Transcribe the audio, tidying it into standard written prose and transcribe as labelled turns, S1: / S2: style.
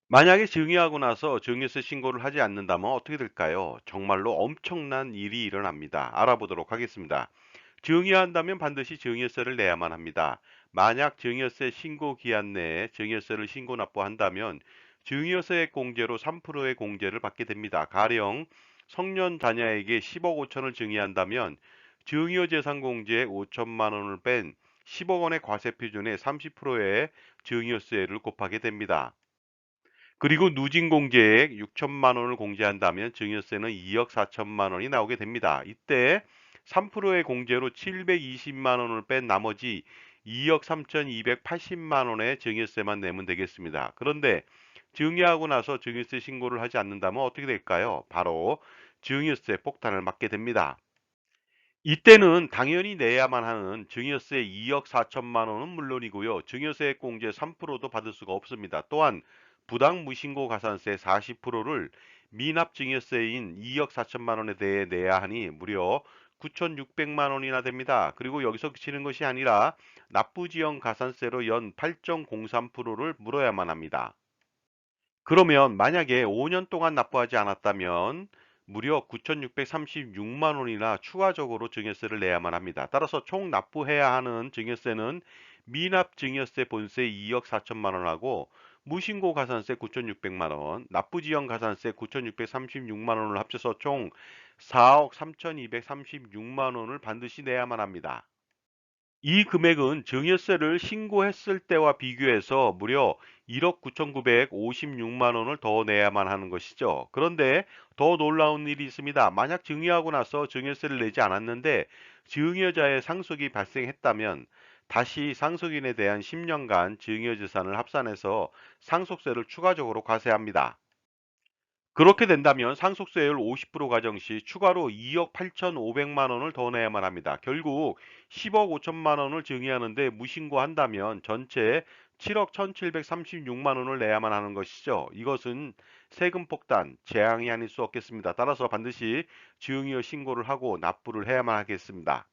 S1: 만약에 증여하고 나서 증여세 신고를 하지 않는다면 어떻게 될까요? 정말로 엄청난 일이 일어납니다. 알아보도록 하겠습니다. 증여한다면 반드시 증여세를 내야만 합니다. 만약 증여세 신고 기한 내에 증여세를 신고 납부한다면 증여세 공제로 3%의 공제를 받게 됩니다. 가령 성년 자녀에게 10억 5천을 증여한다면 증여재산공제 5천만 원을 뺀 10억 원의 과세 표준의 30%의 증여세를 곱하게 됩니다. 그리고 누진 공제액 6천만 원을 공제한다면 증여세는 2억 4천만 원이 나오게 됩니다. 이때 3%의 공제로 720만 원을 뺀 나머지 2억 3,280만 원의 증여세만 내면 되겠습니다. 그런데 증여하고 나서 증여세 신고를 하지 않는다면 어떻게 될까요? 바로 증여세 폭탄을 맞게 됩니다. 이때는 당연히 내야만 하는 증여세 2억 4천만 원은 물론이고요. 증여세 공제 3%도 받을 수가 없습니다. 또한 부당 무신고 가산세 40%를 미납 증여세인 2억 4천만 원에 대해 내야 하니 무려 9,600만 원이나 됩니다. 그리고 여기서 그치는 것이 아니라 납부지역 가산세로 연 8.03%를 물어야만 합니다. 그러면 만약에 5년 동안 납부하지 않았다면 무려 9,636만 원이나 추가적으로 증여세를 내야만 합니다. 따라서 총 납부해야 하는 증여세는 미납 증여세 본세 2억 4천만 원하고 무신고 가산세 9,600만 원, 납부지연 가산세 9,636만 원을 합쳐서 총 4억 3,236만 원을 반드시 내야만 합니다. 이 금액은 증여세를 신고했을 때와 비교해서 무려 1억 9,956만 원을 더 내야만 하는 것이죠. 그런데 더 놀라운 일이 있습니다. 만약 증여하고 나서 증여세를 내지 않았는데 증여자의 상속이 발생했다면 다시 상속인에 대한 10년간 증여재산을 합산해서 상속세를 추가적으로 과세합니다. 그렇게 된다면 상속세율 50% 가정 시 추가로 2억 8,500만 원을 더 내야만 합니다. 결국 10억 5천만 원을 증여하는데 무신고한다면 전체 7억 1,736만 원을 내야만 하는 것이죠. 이것은 세금 폭탄, 재앙이 아닐 수 없겠습니다. 따라서 반드시 증여 신고를 하고 납부를 해야만 하겠습니다.